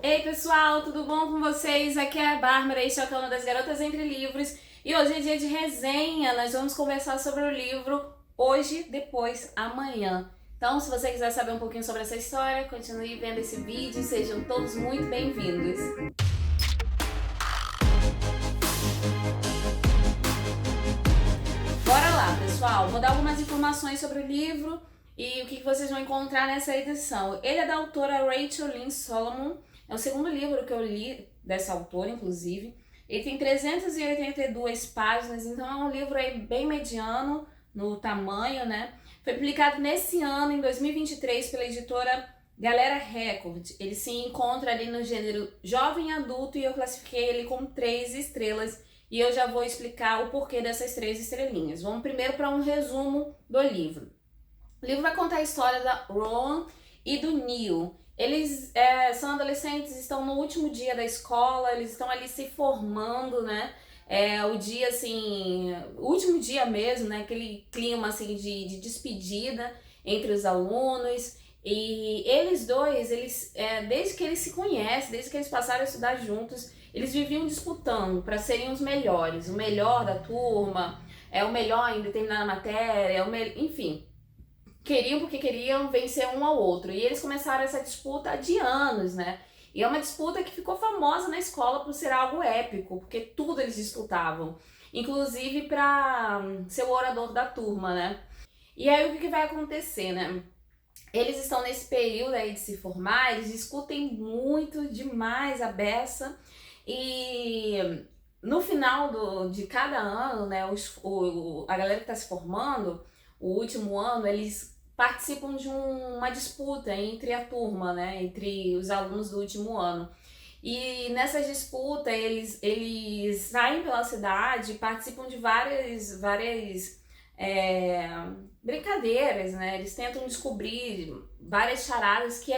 Ei pessoal, tudo bom com vocês? Aqui é a Bárbara, este é o canal das Garotas Entre Livros e hoje é dia de resenha. Nós vamos conversar sobre o livro Hoje, Depois, Amanhã. Então, se você quiser saber um pouquinho sobre essa história, continue vendo esse vídeo e sejam todos muito bem-vindos. Bora lá, pessoal! Vou dar algumas informações sobre o livro e o que vocês vão encontrar nessa edição. Ele é da autora Rachel Lynn Solomon. É o segundo livro que eu li dessa autora, inclusive. Ele tem 382 páginas, então é um livro aí bem mediano no tamanho, né? Foi publicado nesse ano, em 2023, pela editora Galera Record. Ele se encontra ali no gênero jovem adulto e eu classifiquei ele com 3 estrelas. E eu já vou explicar o porquê dessas 3 estrelinhas. Vamos primeiro para um resumo do livro. O livro vai contar a história da Rowan e do Neil. Eles são adolescentes, estão no último dia da escola, eles estão ali se formando, né? O dia assim, o último dia mesmo, né? Aquele clima assim de despedida entre os alunos. E eles dois, desde que eles se conhecem, desde que eles passaram a estudar juntos, eles viviam disputando para serem os melhores, o melhor da turma, o melhor em determinada matéria, enfim. Queriam porque queriam vencer um ao outro. E eles começaram essa disputa de anos, né? E é uma disputa que ficou famosa na escola por ser algo épico, porque tudo eles disputavam. Inclusive para ser o orador da turma, né? E aí o que vai acontecer, né? Eles estão nesse período aí de se formar, eles discutem muito, demais a beça. E no final de cada ano, né? A galera que está se formando, o último ano, eles participam de uma disputa entre a turma, né, entre os alunos do último ano. E nessa disputa eles saem pela cidade, participam de várias brincadeiras, né? Eles tentam descobrir várias charadas que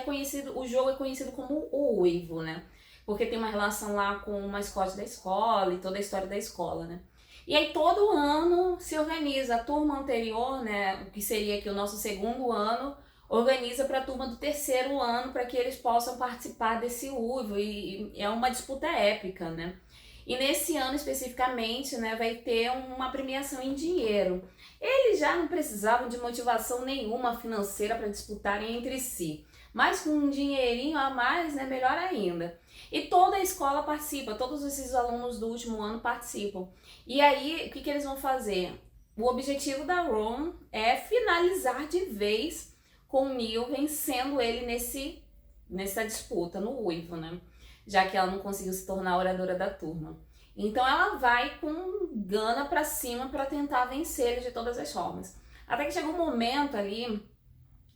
o jogo é conhecido como o Uivo, né? Porque tem uma relação lá com o mascote da escola e toda a história da escola, né? E aí todo ano se organiza, a turma anterior, né, o que seria aqui o nosso segundo ano, organiza para a turma do terceiro ano para que eles possam participar desse Uivo e é uma disputa épica, né? E nesse ano especificamente, né, vai ter uma premiação em dinheiro. Eles já não precisavam de motivação nenhuma financeira para disputarem entre si, mas com um dinheirinho a mais, né, melhor ainda. E toda a escola participa, todos esses alunos do último ano participam. E aí, o que eles vão fazer? O objetivo da Rowan é finalizar de vez com o Neil, vencendo ele nessa disputa, no Uivo, né? Já que ela não conseguiu se tornar a oradora da turma. Então ela vai com gana pra cima pra tentar vencer ele de todas as formas. Até que chega um momento ali,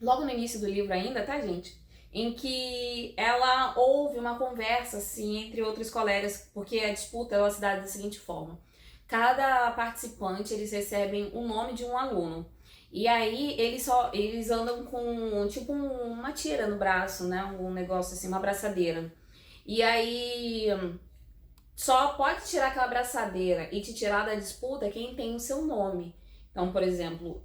logo no início do livro ainda, tá, gente? Em que ela ouve uma conversa, assim, entre outros colegas, porque a disputa ela se dá da seguinte forma. Cada participante, eles recebem o nome de um aluno. E aí, eles andam com, tipo, uma tira no braço, né? Um negócio assim, uma abraçadeira. E aí, só pode tirar aquela abraçadeira e te tirar da disputa quem tem o seu nome. Então, por exemplo,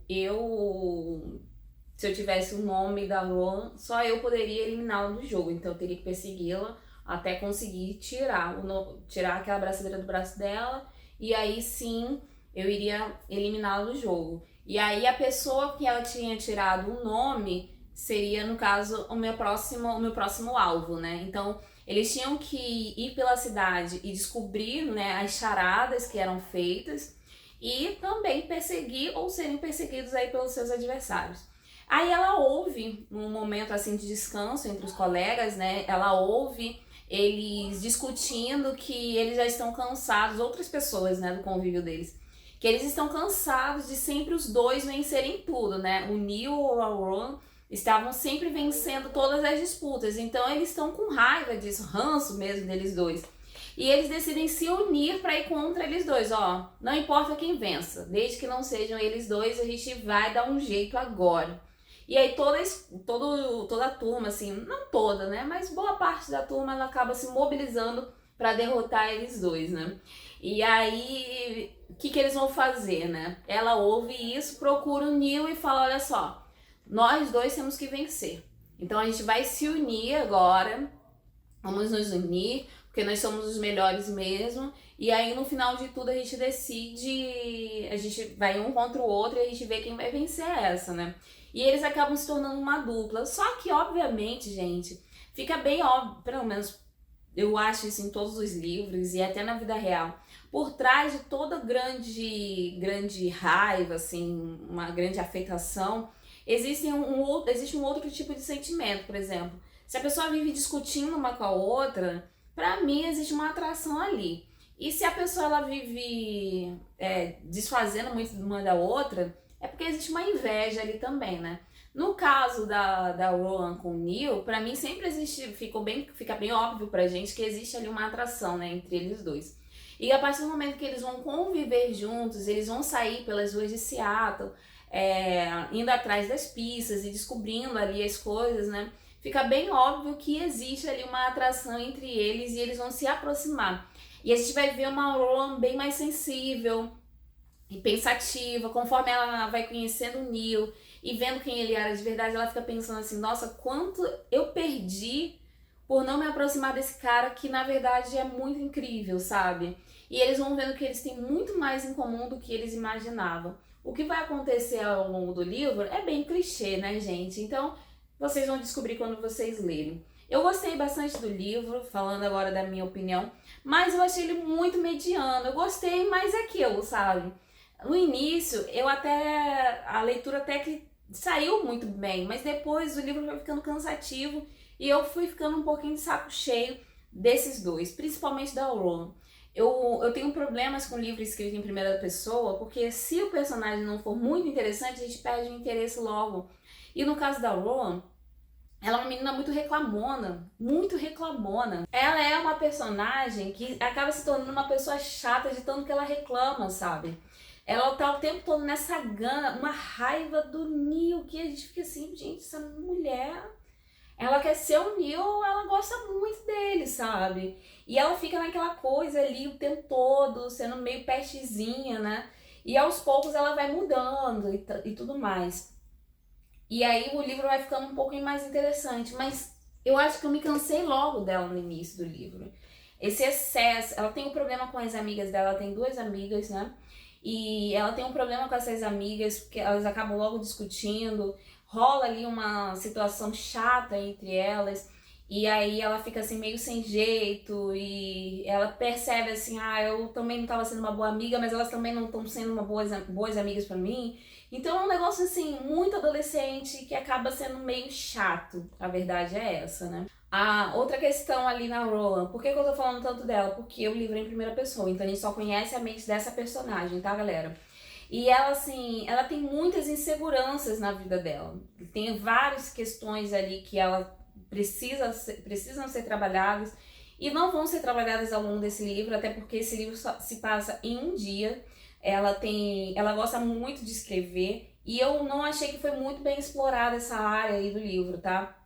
se eu tivesse o nome da Rowan, só eu poderia eliminá-la do jogo. Então eu teria que persegui-la até conseguir tirar aquela abraçadeira do braço dela. E aí sim eu iria eliminá-la do jogo. E aí a pessoa que ela tinha tirado o nome seria, no caso, o meu próximo alvo, né? Então eles tinham que ir pela cidade e descobrir, né, as charadas que eram feitas e também perseguir ou serem perseguidos aí pelos seus adversários. Aí ela ouve, num momento assim de descanso entre os colegas, né? Ela ouve eles discutindo que eles já estão cansados, outras pessoas, né, do convívio deles, que eles estão cansados de sempre os dois vencerem tudo, né? O Neil ou a Rowan estavam sempre vencendo todas as disputas, então eles estão com raiva disso, ranço mesmo deles dois. E eles decidem se unir para ir contra eles dois, ó. Não importa quem vença, desde que não sejam eles dois, a gente vai dar um jeito agora. E aí toda a turma, assim, não toda, né? Mas boa parte da turma ela acaba se mobilizando para derrotar eles dois, né? E aí, o que eles vão fazer, né? Ela ouve isso, procura o Neil e fala, olha só, nós dois temos que vencer. Então a gente vai se unir agora vamos nos unir, porque nós somos os melhores mesmo. E aí no final de tudo a gente decide, a gente vai um contra o outro e a gente vê quem vai vencer essa, né? E eles acabam se tornando uma dupla. Só que, obviamente, gente, fica bem óbvio, pelo menos eu acho isso em todos os livros e até na vida real. Por trás de toda grande raiva, assim, uma grande afetação, existe um outro tipo de sentimento, por exemplo. Se a pessoa vive discutindo uma com a outra, pra mim existe uma atração ali. E se a pessoa ela vive desfazendo muito uma da outra, é porque existe uma inveja ali também, né? No caso da Rowan com o Neil, pra mim sempre existe, fica bem óbvio pra gente que existe ali uma atração, né, entre eles dois. E a partir do momento que eles vão conviver juntos, eles vão sair pelas ruas de Seattle, indo atrás das pistas e descobrindo ali as coisas, né? Fica bem óbvio que existe ali uma atração entre eles e eles vão se aproximar. E a gente vai ver uma Rowan bem mais sensível e pensativa, conforme ela vai conhecendo o Neil e vendo quem ele era de verdade, ela fica pensando assim, nossa, quanto eu perdi por não me aproximar desse cara que na verdade é muito incrível, sabe? E eles vão vendo que eles têm muito mais em comum do que eles imaginavam. O que vai acontecer ao longo do livro é bem clichê, né, gente? Então, vocês vão descobrir quando vocês lerem. Eu gostei bastante do livro, falando agora da minha opinião, mas eu achei ele muito mediano. Eu gostei, mas é aquilo, sabe? No início, a leitura até que saiu muito bem, mas depois o livro vai ficando cansativo e eu fui ficando um pouquinho de saco cheio desses dois, principalmente da Rowan. Eu tenho problemas com livro escrito em primeira pessoa, porque se o personagem não for muito interessante, a gente perde o interesse logo. E no caso da Rowan, ela é uma menina muito reclamona, muito reclamona. Ela é uma personagem que acaba se tornando uma pessoa chata de tanto que ela reclama, sabe? Ela tá o tempo todo nessa gana, uma raiva do Neil, que a gente fica assim, gente, essa mulher, ela quer ser o Neil, ela gosta muito dele, sabe? E ela fica naquela coisa ali o tempo todo, sendo meio pestezinha, né? E aos poucos ela vai mudando e tudo mais. E aí o livro vai ficando um pouquinho mais interessante, mas eu acho que eu me cansei logo dela no início do livro. Esse excesso, ela tem um problema com as amigas dela, ela tem duas amigas, né? E ela tem um problema com essas amigas, porque elas acabam logo discutindo, rola ali uma situação chata entre elas, e aí ela fica assim meio sem jeito, e ela percebe assim, eu também não estava sendo uma boa amiga, mas elas também não estão sendo boas amigas para mim. Então é um negócio assim, muito adolescente, que acaba sendo meio chato, a verdade é essa, né? A outra questão ali na Rowan, por que eu tô falando tanto dela? Porque o livro é em primeira pessoa, então a gente só conhece a mente dessa personagem, tá, galera? E ela, assim, ela tem muitas inseguranças na vida dela. Tem várias questões ali que ela precisam ser trabalhadas e não vão ser trabalhadas ao longo desse livro, até porque esse livro só se passa em um dia. Ela gosta muito de escrever e eu não achei que foi muito bem explorada essa área aí do livro, tá?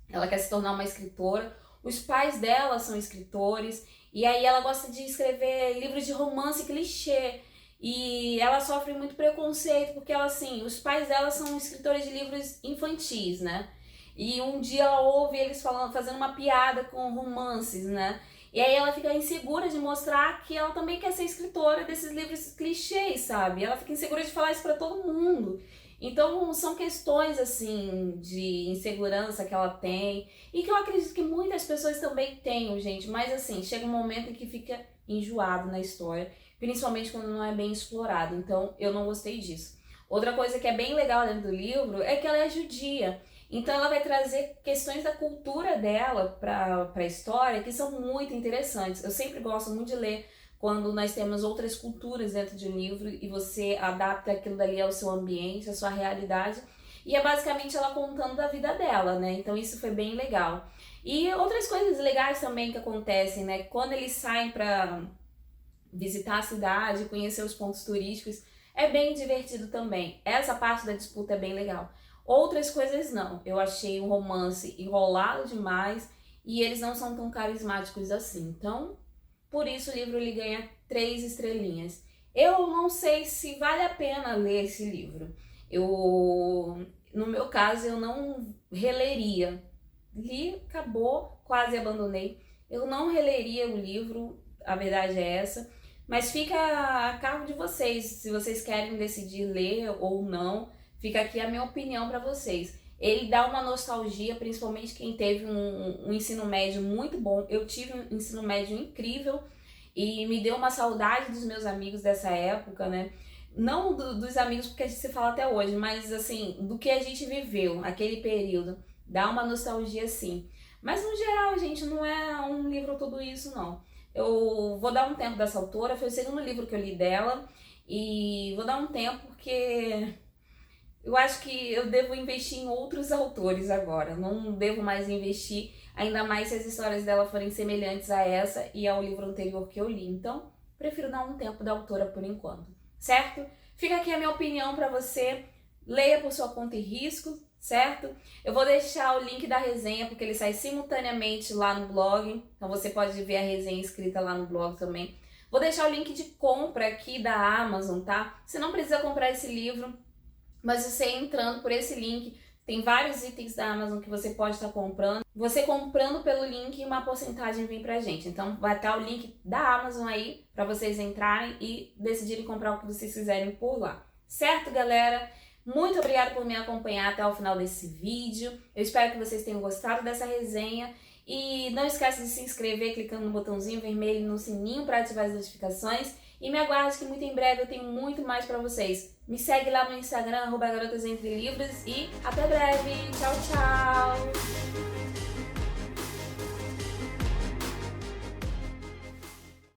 Ela quer se tornar uma escritora, os pais dela são escritores, e aí ela gosta de escrever livros de romance clichê, e ela sofre muito preconceito, porque ela, assim, os pais dela são escritores de livros infantis, né? E um dia ela ouve eles fazendo uma piada com romances, né? E aí ela fica insegura de mostrar que ela também quer ser escritora desses livros clichês, sabe? Ela fica insegura de falar isso pra todo mundo. Então são questões assim de insegurança que ela tem e que eu acredito que muitas pessoas também tenham, gente, mas assim, chega um momento em que fica enjoado na história, principalmente quando não é bem explorado. Então eu não gostei disso. Outra coisa que é bem legal dentro do livro é que ela é judia. Então ela vai trazer questões da cultura dela para a história que são muito interessantes. Eu sempre gosto muito de ler quando nós temos outras culturas dentro de um livro e você adapta aquilo dali ao seu ambiente, à sua realidade. E é basicamente ela contando da vida dela, né? Então isso foi bem legal. E outras coisas legais também que acontecem, né? Quando eles saem para visitar a cidade, conhecer os pontos turísticos, é bem divertido também. Essa parte da disputa é bem legal. Outras coisas não. Eu achei um romance enrolado demais e eles não são tão carismáticos assim. Então, por isso o livro ele ganha 3 estrelinhas. Eu não sei se vale a pena ler esse livro. No meu caso, eu não releria, li, acabou, quase abandonei. Eu não releria o livro, a verdade é essa, mas fica a cargo de vocês, se vocês querem decidir ler ou não, fica aqui a minha opinião para vocês. Ele dá uma nostalgia, principalmente quem teve um ensino médio muito bom. Eu tive um ensino médio incrível e me deu uma saudade dos meus amigos dessa época, né? Não dos amigos porque a gente se fala até hoje, mas assim, do que a gente viveu, aquele período. Dá uma nostalgia sim. Mas no geral, gente, não é um livro tudo isso, não. Eu vou dar um tempo dessa autora, foi o segundo livro que eu li dela, e vou dar um tempo porque eu acho que eu devo investir em outros autores agora. Não devo mais investir, ainda mais se as histórias dela forem semelhantes a essa e ao livro anterior que eu li. Então, prefiro dar um tempo da autora por enquanto, certo? Fica aqui a minha opinião para você. Leia por sua conta e risco, certo? Eu vou deixar o link da resenha, porque ele sai simultaneamente lá no blog. Então você pode ver a resenha escrita lá no blog também. Vou deixar o link de compra aqui da Amazon, tá? Você não precisa comprar esse livro, mas você entrando por esse link, tem vários itens da Amazon que você pode estar comprando. Você comprando pelo link, uma porcentagem vem pra gente. Então vai estar o link da Amazon aí para vocês entrarem e decidirem comprar o que vocês quiserem por lá. Certo, galera? Muito obrigada por me acompanhar até o final desse vídeo. Eu espero que vocês tenham gostado dessa resenha. E não esqueça de se inscrever clicando no botãozinho vermelho e no sininho para ativar as notificações. E me aguarde que muito em breve eu tenho muito mais para vocês. Me segue lá no Instagram, @garotasentrelivros, e até breve. Tchau, tchau!